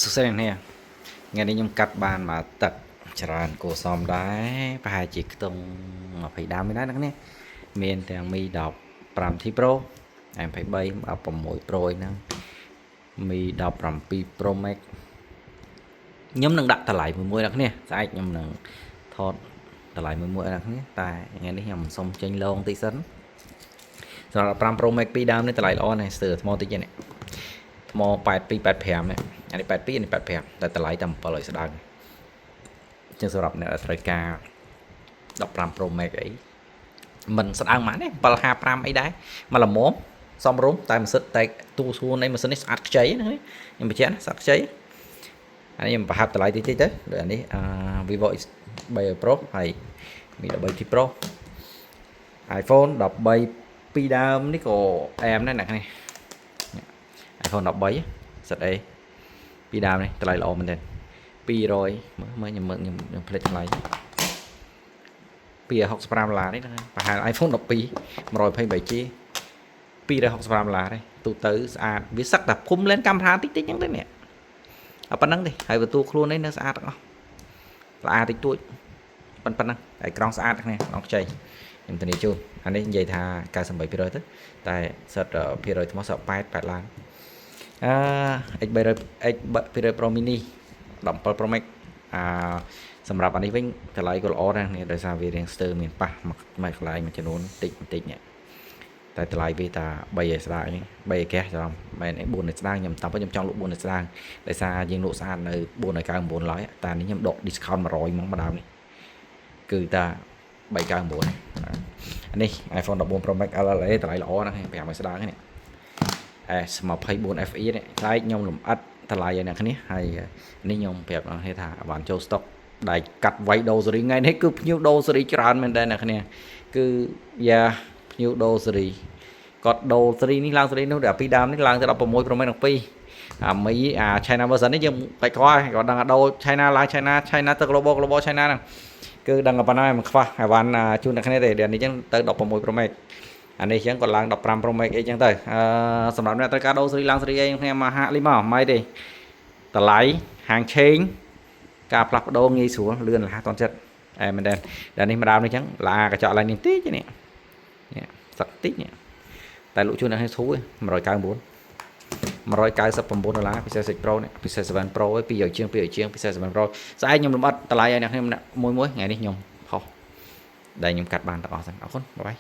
សុខសប្បាយនេះថ្ងៃនេះខ្ញុំកាត់បានមកទឹកច្រើនគួរសមដែរប្រហែលជាខ្ទង់20ដើមដែរអ្នកនេះមានទាំងមី15 T Pro M23 16 Pro ហ្នឹងមី17 Pro Max ខ្ញុំនឹងដាក់តម្លៃមួយអ្នកនេះស្អែកខ្ញុំនឹងថតតម្លៃមួយអ្នកនេះតែថ្ងៃនេះខ្ញុំសុំចេញឡងតិចសិនសម្រាប់15 Pro Max 2ដើមនេះតម្លៃល្អណាស់ស្ទើរថ្មតិចនេះថ្ម82 85នេះអានេះ82អានេះ85តែតម្លៃតែ700ស្ដើងចឹងសម្រាប់អ្នកដែលត្រូវការ15 Pro Max អីមិនស្ដើងម៉ាក់នេះ755អីដែរមកល្មមសំរុំតែមិនសិតតែទូសួននៃម៉ាស៊ីននេះស្អាតខ្ចីហ្នឹងខ្ញុំបញ្ជាក់ស្អាតខ្ចីអានេះខ្ញុំប្រហាប់តម្លៃតិចទៅដូចអានេះVivo X3 Pro ហើយមី13 T Pro iPhone 13 2ដើមនេះក៏អែមដែរអ្នកនេះ iPhone 13សិតអី2ដើមនេះតម្លៃល្អមែនទេ200មើលខ្ញុំផ្លេចថ្លៃ$265នេះប្រហែល iPhone 12 128G $265ទេទូទៅស្អាតវាសឹកតែភុំលេនកាមេរ៉ាតិចតិចហ្នឹងទេនេះតែប៉ុណ្្នឹងទេហើយបន្ទូខ្លួននេះនៅស្អាតទាំងអស់ស្អាតតិចតួចប៉ុណ្្នឹងហើយក្រងស្អាតគ្នាក្រងខ្ចីខ្ញុំធានាជូនអានេះនិយាយថា98%ទៅតែសិតភាគរយថ្មសិត8ឡើងX300 X200 Pro Mini 17 Pro Max សម្រាប់អានេះវិញតម្លៃក៏ល្អដែរនេះដោយសារវារៀងស្ទើរមានប៉ះមួយកន្លែងមួយចំនួនតិចនេះតែតម្លៃវាតា3ស្ដាងនេះ3កេះចាំមែន4ស្ដាងខ្ញុំតាមពិតខ្ញុំចង់លក់4ស្ដាងដោយសារយើងលក់ស្អាតនៅ499ឡើយតែនេះខ្ញុំដក discount 100មកដើមនេះគឺតា399នេះ iPhone 14 Pro Max LLA តម្លៃល្អណាស់5ស្ដាងនេះS24 FE នេះថ្លៃខ្ញុំលំអិតតម្លៃឲ្យអ្នកគ្នាហើយនេះខ្ញុំប្រាប់អ្នកថាបានចូល stock ដែលកាត់វាយដូរសេរីថ្ងៃនេះគឺភ្ញៀវដូរសេរីច្រើនមែនដែរអ្នកគ្នាគឺយ៉ាភ្ញៀវដូរសេរីគាត់ដូរសេរីនេះឡើងសេរីនោះដល់2ដើមនេះឡើងទៅ16 Pro Max នឹង2អាមី China version នេះយើងបាច់គាត់ដឹងថាដូរ China ឡើង China ទៅ global China ហ្នឹងគឺដឹងតែប៉ុណ្ណាមិនខ្វះអាវ៉ាន់ជូនអ្នកគ្នាទេនេះអញ្ចឹងទៅ16 Pro Max អានេះអញ្ចឹងគាត់ឡើង15 Pro Max អីចឹងទៅសម្រាប់អ្នកត្រូវការដូរសេរីឡើងសេរីអីខ្ញុំមកហាក់លីមកមិនទេតម្លៃហាងឆេងការផ្លាស់ប្ដូរងាយស្រួលលឿនរហ័សតន់ចិត្តមែនដែរដល់នេះម្ដងនេះអញ្ចឹងឡាកញ្ចក់ឡើងនេះតិចនេះសឹកតិចនេះតែលក់ជូនអ្នកនេះធូរ199 $199 ពិសេស 6 Pro នេះពិសេស7 Pro ឯង200ជាងពិសេស7 Pro ស្អែកខ្ញុំលំអិតតម្លៃឲ្យអ្នកខ្ញុំមួយថ្ងៃនេះខ្ញុំខុសដែលខ្ញុំកាត់បានទាំងអស់ហ្នឹងអរគុណបាយ